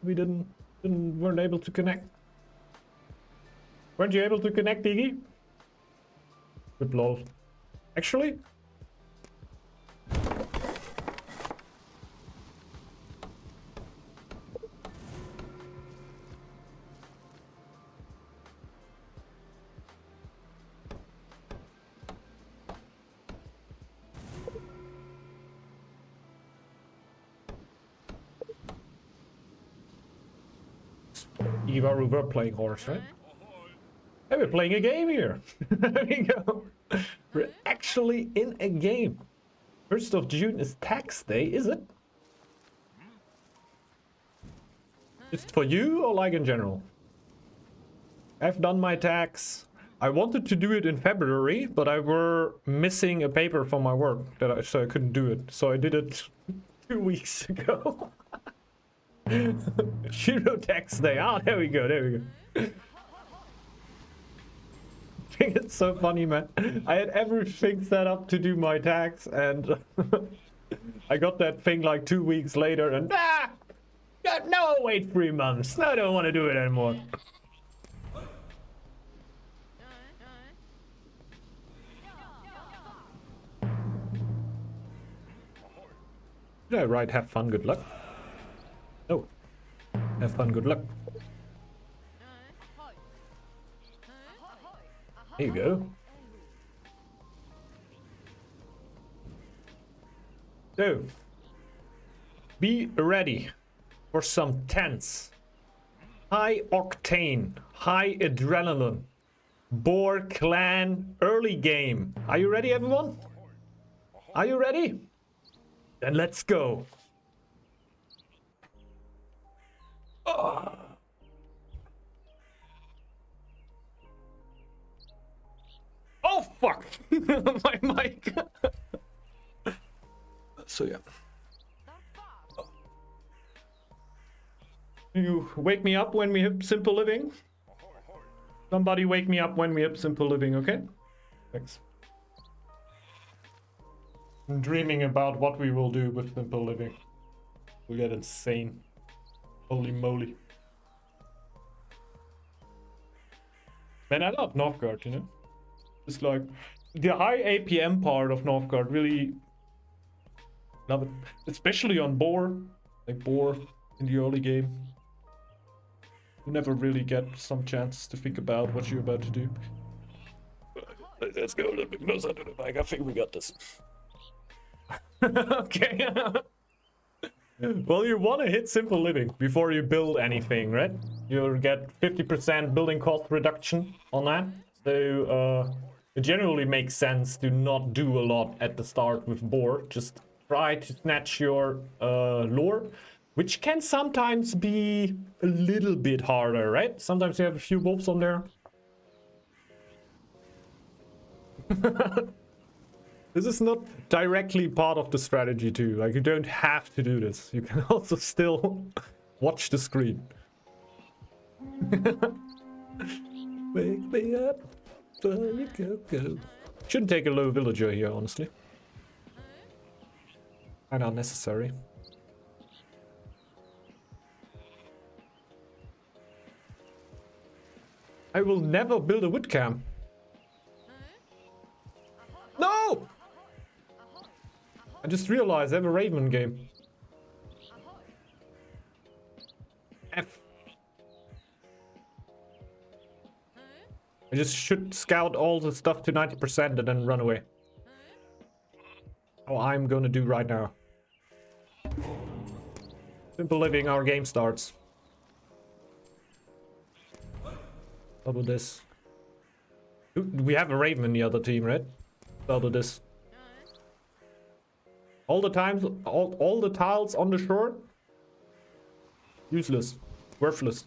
We weren't able to connect. Weren't you able to connect, Iggy? Good lol. Actually? Eva, we were playing horse, right? Hey, we're playing a game here. There we go. We're actually in a game. 1st of June is tax day, is it? Just for you or like in general? I've done my tax. I wanted to do it in February, but I were missing a paper from my work so I couldn't do it. So I did it 2 weeks ago. Shiro tax day. Ah, there we go. There we go. I think it's so funny, man. I had everything set up to do my tax, and I got that thing like 2 weeks later, and no, wait 3 months. No, I don't want to do it anymore. Yeah, right. Have fun. Good luck. No. Have fun. Good luck. There you go. So, be ready for some tense, high octane, high adrenaline, Boar clan early game. Are you ready, everyone? Are you ready? Then let's go. Oh. Oh fuck! My mic. So yeah. You wake me up when we hit simple living. Somebody wake me up when we hit simple living, okay? Thanks. I'm dreaming about what we will do with simple living. We'll get insane. Holy moly. Man, I love Northgard, you know? It's like the high APM part of Northgard, really love it. Especially on Boar. Like Boar in the early game. You never really get some chance to think about what you're about to do. Let's go a little bit closer to the mic. I think we got this. Okay. Well, you want to hit simple living before you build anything, right? You'll get 50% building cost reduction on that. So it generally makes sense to not do a lot at the start with Boar. Just try to snatch your lore, which can sometimes be a little bit harder, right? Sometimes you have a few wolves on there. This is not directly part of the strategy too. Like, you don't have to do this. You can also still watch the screen. Wake me up before you go. Shouldn't take a low villager here, honestly. Kinda unnecessary. I will never build a wood camp. No! I just realized I have a Raven game. F. I just should scout all the stuff to 90% and then run away. Oh, I'm gonna do right now. Simple living, our game starts. How about this? We have a Raven in the other team, right? How about this? All the times, all the tiles on the shore? Useless. Worthless.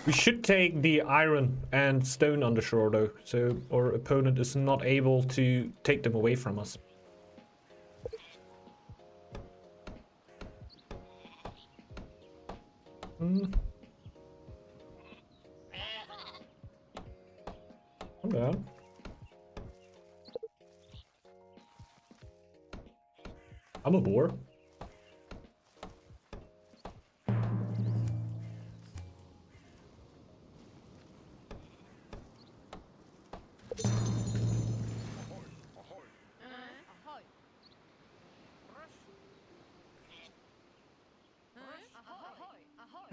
We should take the iron and stone on the shore though, so our opponent is not able to take them away from us. Calm down. I'm a boar.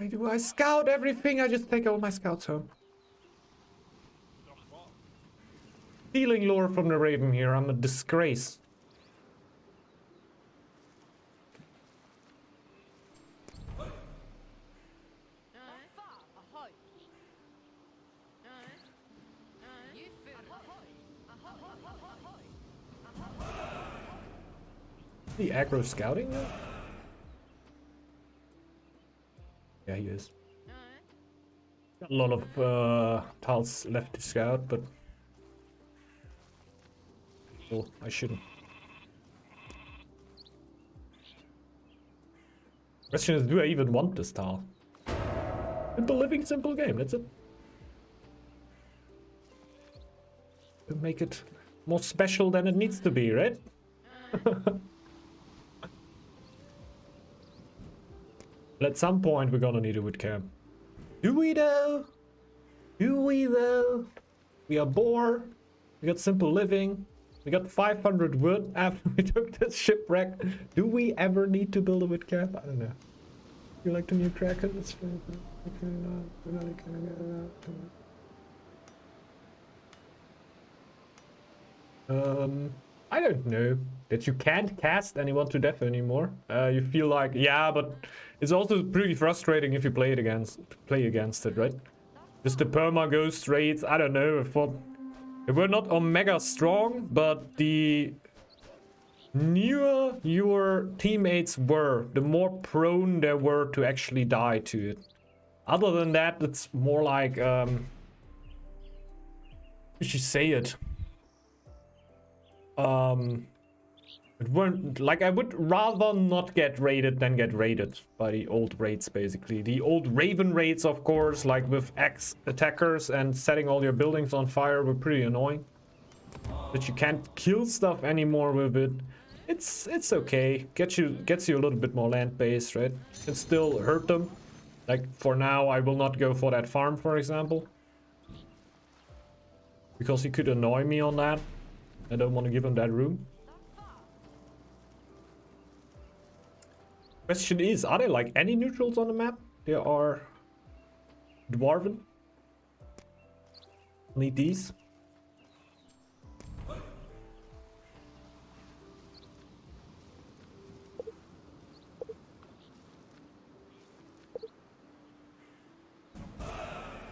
Why do I scout everything? I just take all my scouts home. Stealing lore from the Raven here. I'm a disgrace. The aggro scouting? Yeah, he is. Got a lot of tiles left to scout, but oh, I shouldn't. Question is, do I even want this tile? Simple living, simple game. That's it. To make it more special than it needs to be, right? At some point, we're gonna need a wood camp. Do we though? Do we though? We are Boar. We got simple living. We got 500 wood after we took this shipwreck. Do we ever need to build a wood camp? I don't know. You like the new Kraken? It's I don't know. That you can't cast anyone to death anymore. You feel like, yeah, but it's also pretty frustrating if you play against it, right? Just the perma ghost raids, I don't know. They were not omega strong, but the newer your teammates were, the more prone they were to actually die to it. Other than that, it's more like, how should you say it? It weren't like, I would rather not get raided than get raided by the old raids, basically. The old Raven raids, of course, like with X attackers and setting all your buildings on fire, were pretty annoying. But you can't kill stuff anymore with it. It's okay. Gets you a little bit more land base, right? You can still hurt them. Like for now, I will not go for that farm, for example, because he could annoy me on that. I don't want to give him that room. Question is, are there like any neutrals on the map? There are Dwarven. Need these.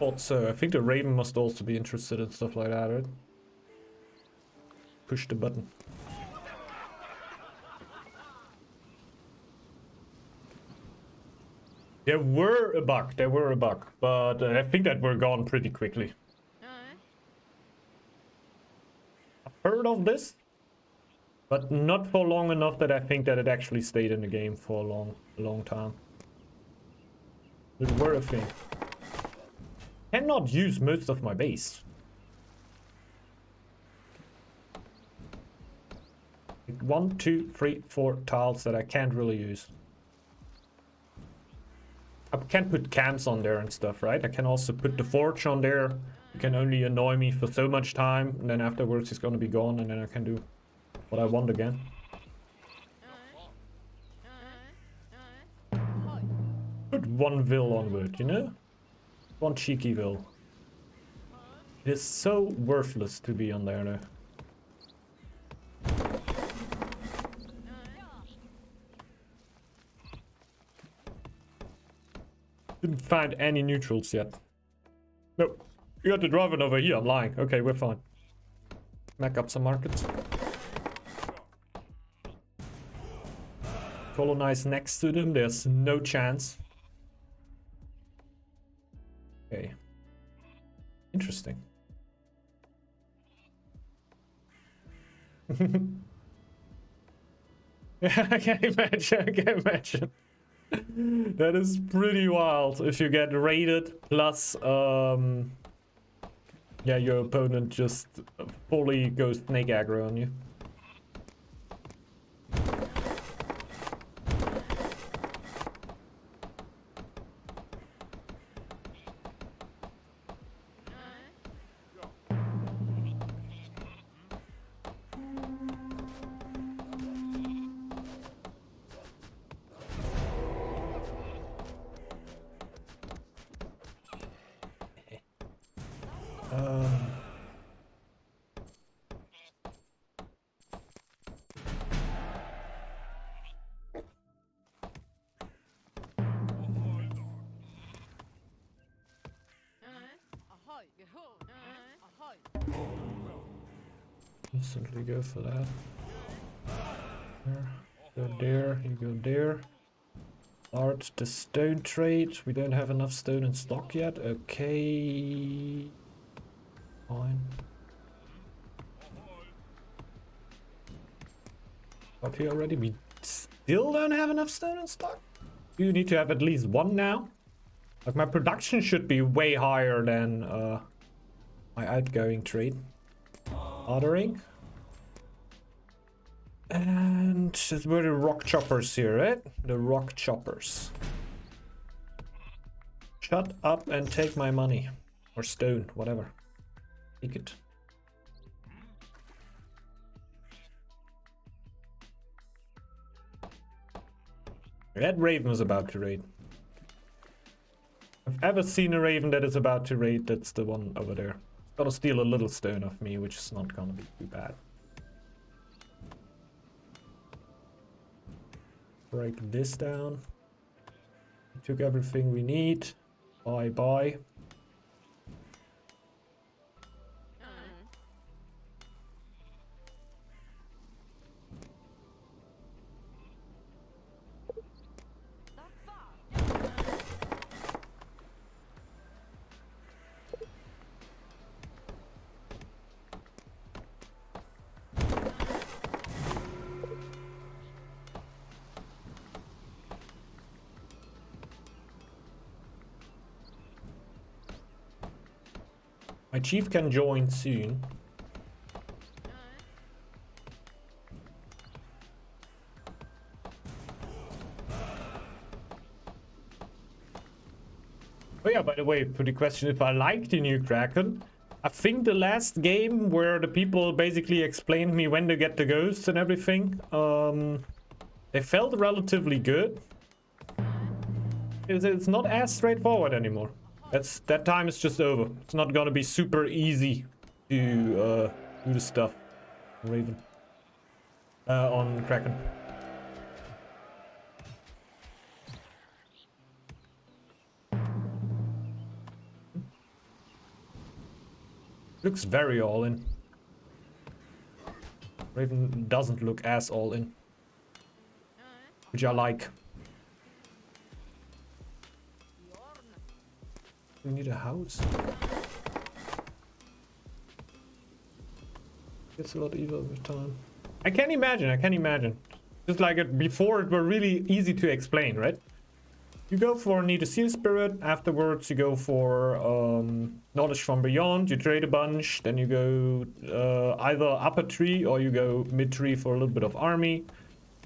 Thought so. I think the Raven must also be interested in stuff like that, right? Push the button. There were a bug, but I think that we're gone pretty quickly. I've heard of this, but not for long enough that I think that it actually stayed in the game for a long time. There were a thing. Cannot use most of my base. Like 1, 2, 3, 4 tiles that I can't really use. I can put camps on there and stuff, right? I can also put the forge on there. It can only annoy me for so much time, and then afterwards it's gonna be gone, and then I can do what I want again. Put one vill on wood, you know? One cheeky vill. It is so worthless to be on there though. Didn't find any neutrals yet. Nope. You got the Dwarven over here, I'm lying. Okay, we're fine. Back up some markets. Colonize next to them, there's no chance. Okay. Interesting. Yeah, I can imagine. That is pretty wild if you get raided plus yeah, your opponent just fully goes snake aggro on you. Instantly go for that. There. Go there, you go there. Start the stone trade. We don't have enough stone in stock yet. Okay. Fine. Up here already. We still don't have enough stone in stock. You need to have at least one now. Like my production should be way higher than my outgoing trade. Ordering. And that's where the rock choppers here, right? The rock choppers. Shut up and take my money. Or stone, whatever. Take it. That raven is about to raid. If I've ever seen a raven that is about to raid, that's the one over there. It's gonna steal a little stone of me, which is not gonna be too bad. Break this down. We took everything we need. Bye bye. My chief can join soon. Oh yeah, by the way, for the question if I like the new Kraken, I think the last game where the people basically explained me when to get the ghosts and everything, they felt relatively good. It's not as straightforward anymore. That time is just over. It's not gonna be super easy to do the stuff. Raven. On Kraken. Looks very all in. Raven doesn't look as all in. Which I like. We need a house. Gets a lot evil with time. I can imagine. Just like it before, it were really easy to explain, right? You go for Need a Seal Spirit, afterwards you go for Knowledge from Beyond, you trade a bunch, then you go either up a tree or you go mid tree for a little bit of army.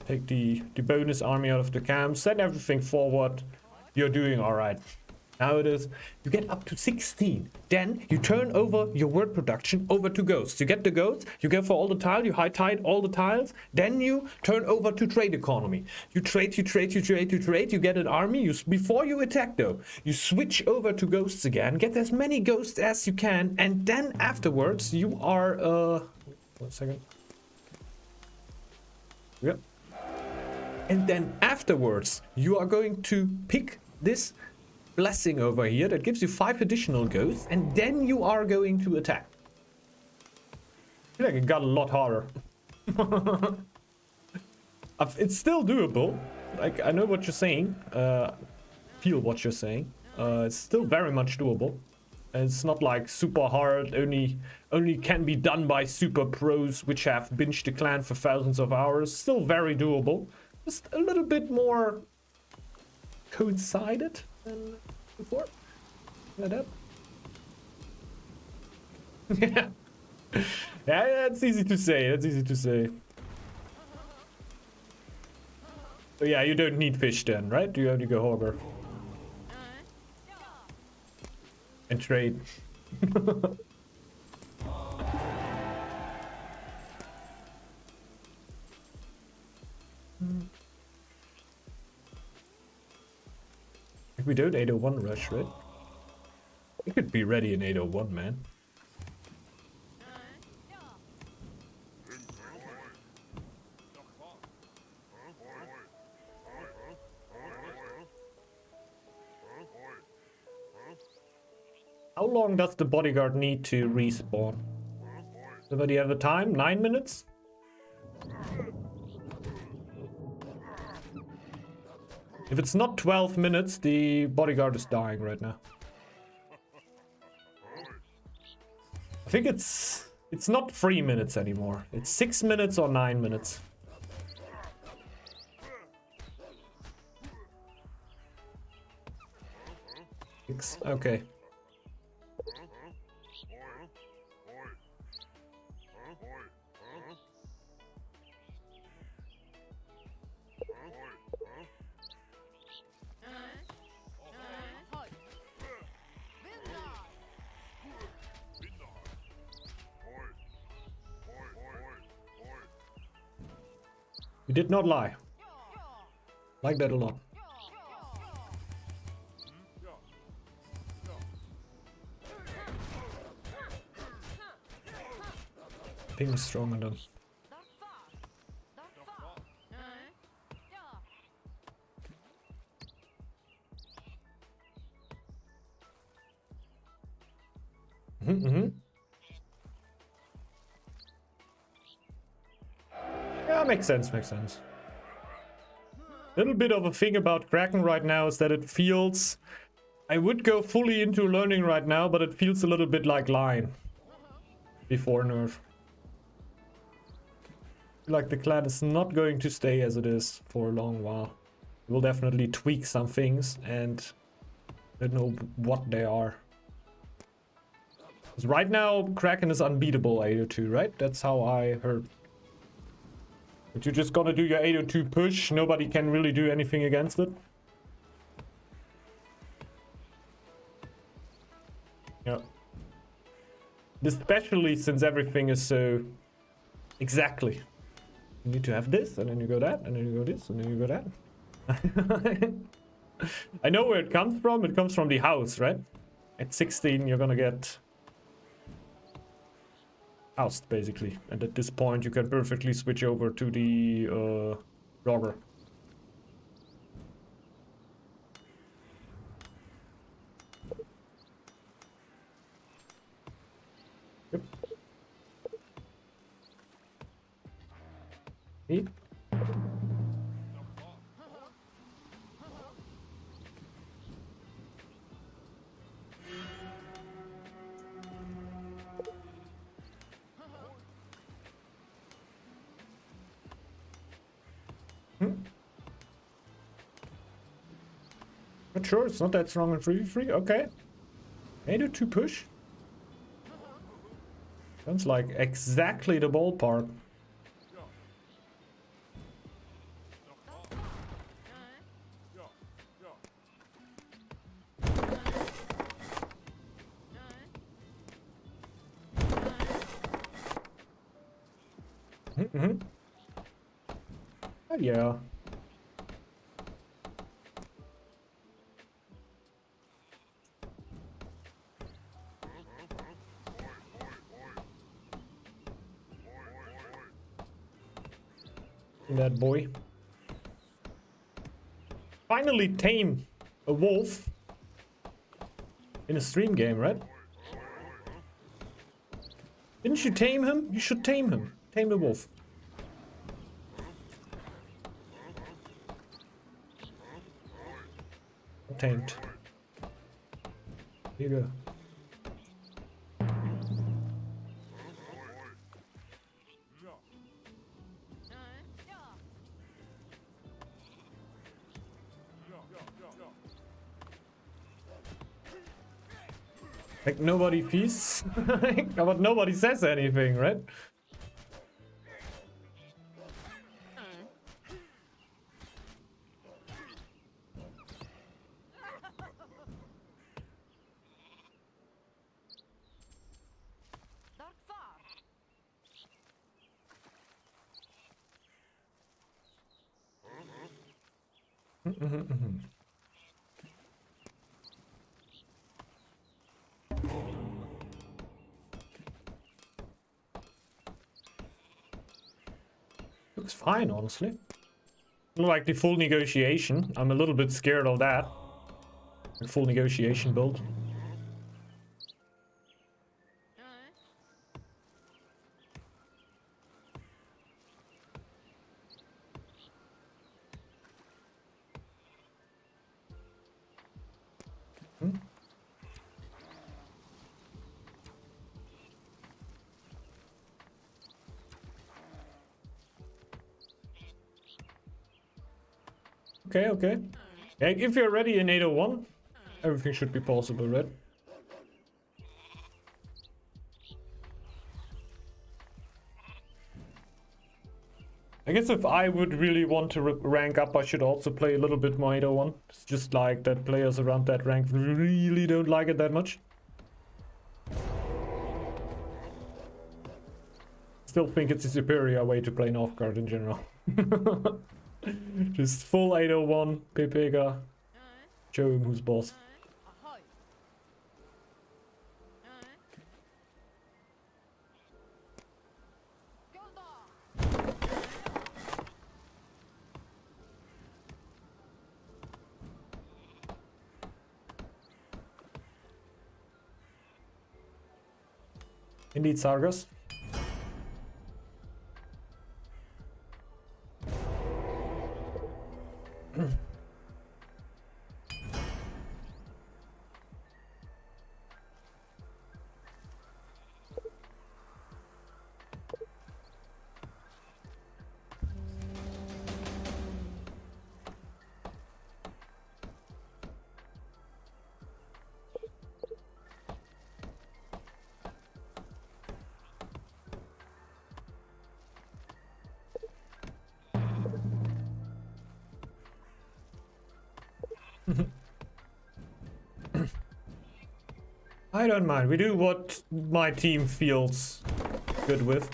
Take the bonus army out of the camp, send everything forward, you're doing alright. Now it is, you get up to 16. Then you turn over your word production over to ghosts. You get the ghosts, you go for all the tiles, you high tide all the tiles. Then you turn over to trade economy. You trade, you get an army. Before you attack though, you switch over to ghosts again. Get as many ghosts as you can. And then afterwards you are, 1 second. Yep. And then afterwards you are going to pick this blessing over here that gives you 5 additional ghosts, and then you are going to attack. I feel like it got a lot harder. It's still doable. Like, I know what you're saying. Feel what you're saying. It's still very much doable. It's not like super hard, only can be done by super pros which have binged the clan for thousands of hours. Still very doable. Just a little bit more coincided than before. Like that. Yeah. Yeah, that's easy to say. So yeah, you don't need fish then, right? You only go hogger. And trade. If we don't 801 rush, right? We could be ready in 801, man. How long does the bodyguard need to respawn? Somebody have a time? 9 minutes? If it's not 12 minutes, the bodyguard is dying right now. I think it's not 3 minutes anymore. It's 6 minutes or 9 minutes. Okay. You did not lie. Like that a lot. Ping is stronger than. Yeah, makes sense, makes sense. Little bit of a thing about Kraken right now is that it feels... I would go fully into learning right now, but it feels a little bit like Line. Before nerf. Like the clan is not going to stay as it is for a long while. We'll definitely tweak some things and I don't know what they are. Because right now Kraken is unbeatable 802, right? That's how I heard. But you're just gonna do your 802 push, nobody can really do anything against it. Yeah. Especially since everything is so... Exactly. You need to have this, and then you go that, and then you go this, and then you go that. I know where it comes from. It comes from the house, right? At 16, you're gonna get... oust, basically. And at this point, you can perfectly switch over to the Rogger. Yep. See? Not sure, it's not that strong in 3v3. Okay. 802 push. Sounds like exactly the ballpark. Oh, yeah. That boy. Finally tame a wolf in a stream game, right? Didn't you tame him? You should tame him. Tame the wolf. Tamed. Here you go. Like nobody feasts, but nobody says anything, right? Looks fine, honestly. Like the full negotiation. I'm a little bit scared of that. The full negotiation build. Hmm? Okay, okay. Like, if you're ready in 801, everything should be possible, right? I guess if I would really want to rank up, I should also play a little bit more 801. It's just like that players around that rank really don't like it that much. Still think it's a superior way to play Northgard in general. Just full 801, Pepega, show him who's boss. Indeed, Sargas. I don't mind. We do what my team feels good with.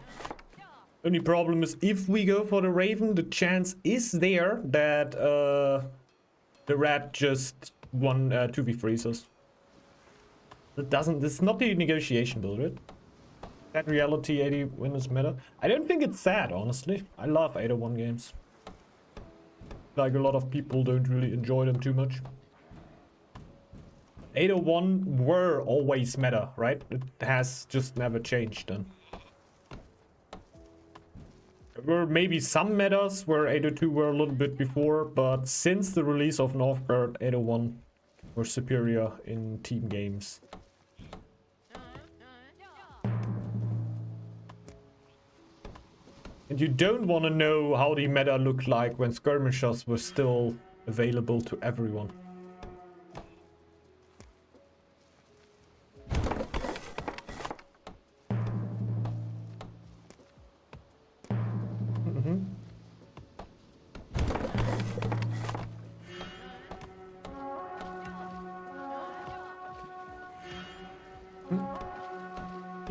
Only problem is if we go for the Raven, the chance is there that the rat just 2v3s us. This is not the negotiation build, right? That reality 80 winners meta. I don't think it's sad, honestly. I love 801 games. Like a lot of people don't really enjoy them too much. 801 were always meta, right? It has just never changed then. There were maybe some metas where 802 were a little bit before, but since the release of Northgard, 801 were superior in team games. And you don't want to know how the meta looked like when skirmishers were still available to everyone.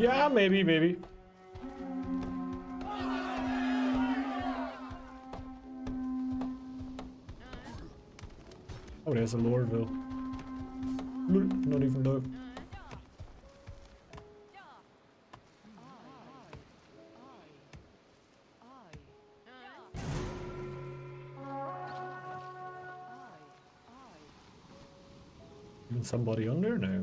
Yeah, maybe. Oh, there's a Loreville. Not even though. Even somebody on there now.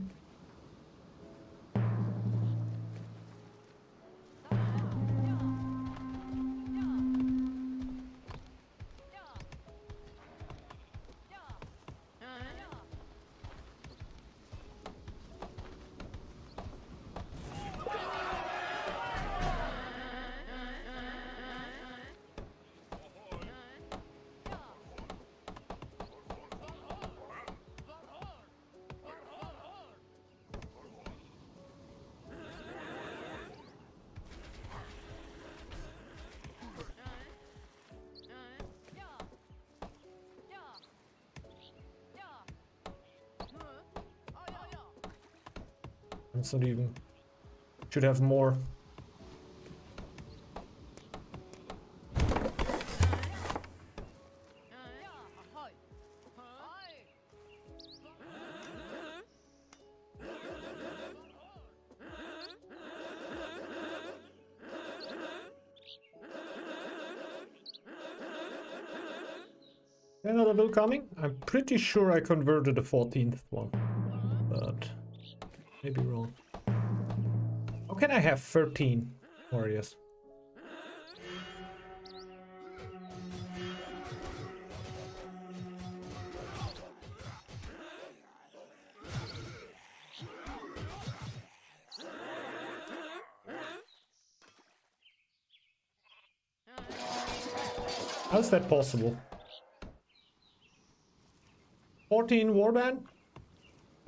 It's not even. Should have more. Another bill coming? I'm pretty sure I converted the 14th one, but maybe wrong. How can I have 13 warriors? How's that possible? 14 warband?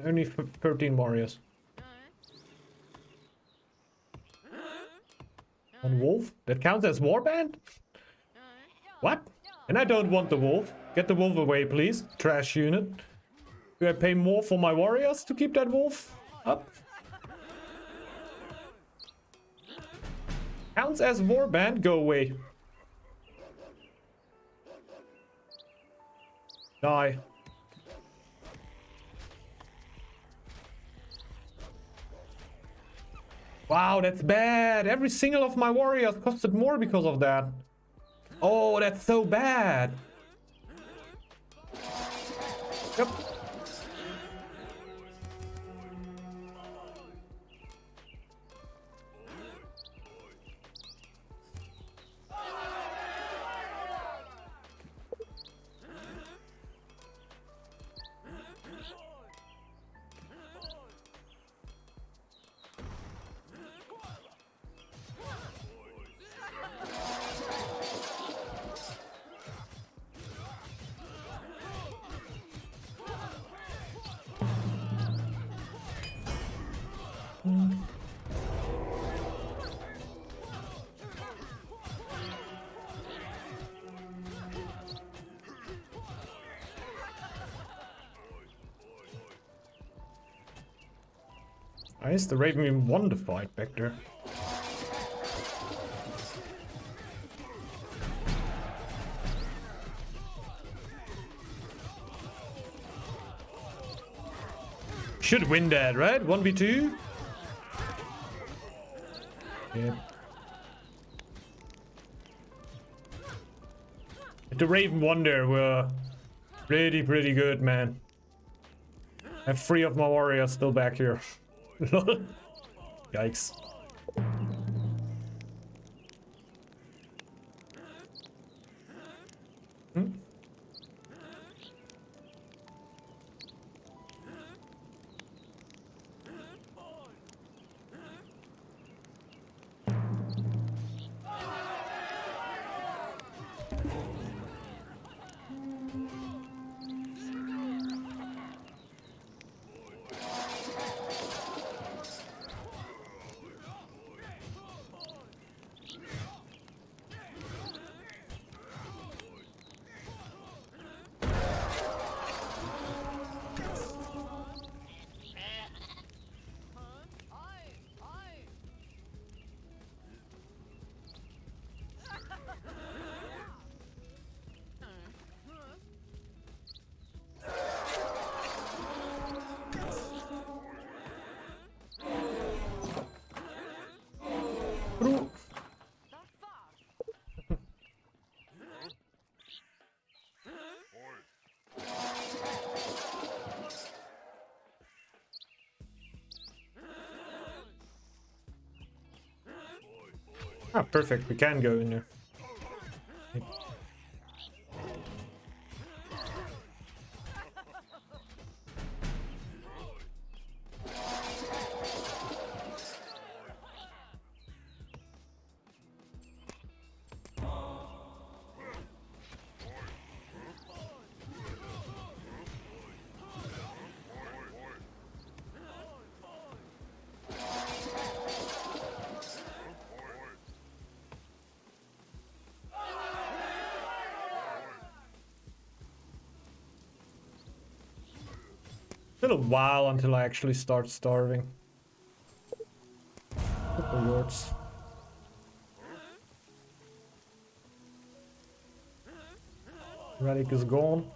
Only 13 warriors. One wolf? That counts as warband? What? And I don't want the wolf. Get the wolf away, please. Trash unit. Do I pay more for my warriors to keep that wolf up? Counts as warband? Go away. Die. Wow, that's bad. Every single of my warriors costed more because of that. Oh, that's so bad. Yep. Nice, the Raven won the fight back there. Should win that, right? 1v2? Yeah. The Raven won there were pretty good, man. I have 3 of my warriors still back here. Yikes. Hmm? Ah, perfect. We can go in there. Little while until I actually start starving. Couple yards. Relic is gone.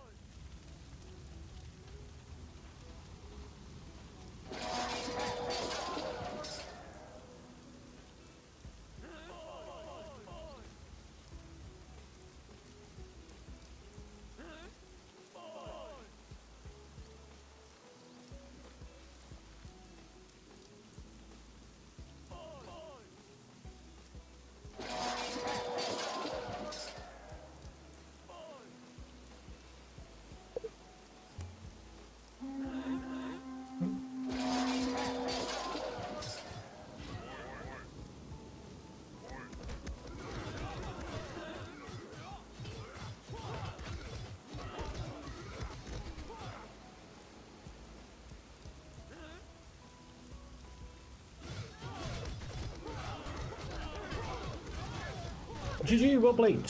GG, well played.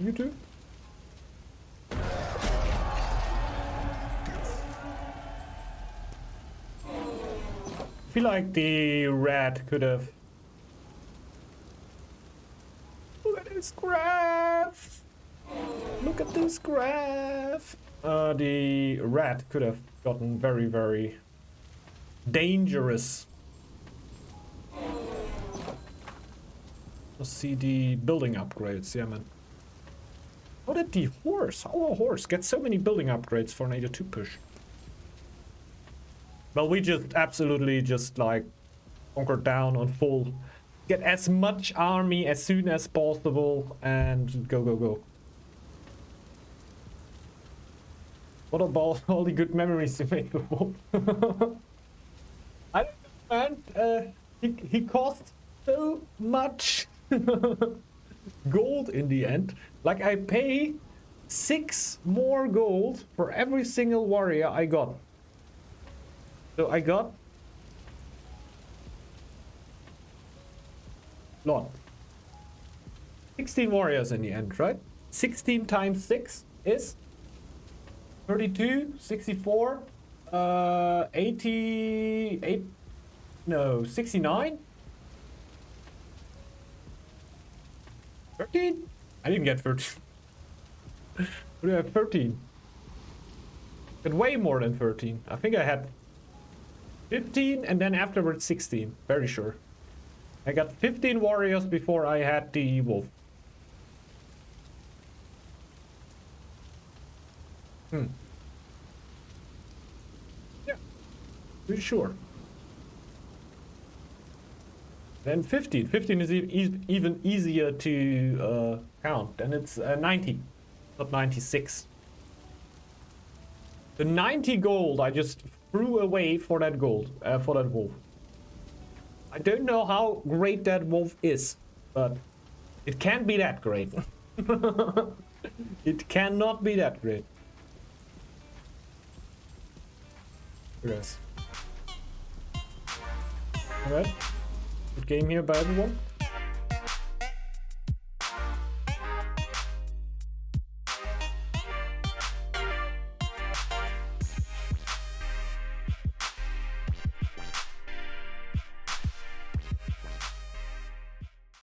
You too. I feel like the rat could have... Look at this graph! Look at this graph! The rat could have gotten very, very dangerous. Let's see the building upgrades, yeah man. How did the horse? How a horse get so many building upgrades for an 82 push? Well, we just absolutely just like bunker down on full. Get as much army as soon as possible and go, go, go. What about all the good memories you made with Wolf? I don't know, man. He cost so much gold in the end. Like, I pay 6 more gold for every single warrior I got. So I got... lot. 16 warriors in the end, right? 16 times 6 is 32, 64, 88, no, 69? 13? I didn't get 13. What do I have? 13. But way more than 13. I think I had 15 and then afterwards 16. Very sure. I got 15 warriors before I had the wolf. Yeah, pretty sure. Then 15. 15 is even easier to count. And it's 90, not 96. The 90 gold I just threw away for that gold, for that wolf. I don't know how great that wolf is, but it can't be that great. It cannot be that great. Yes. Alright. Good game here by everyone.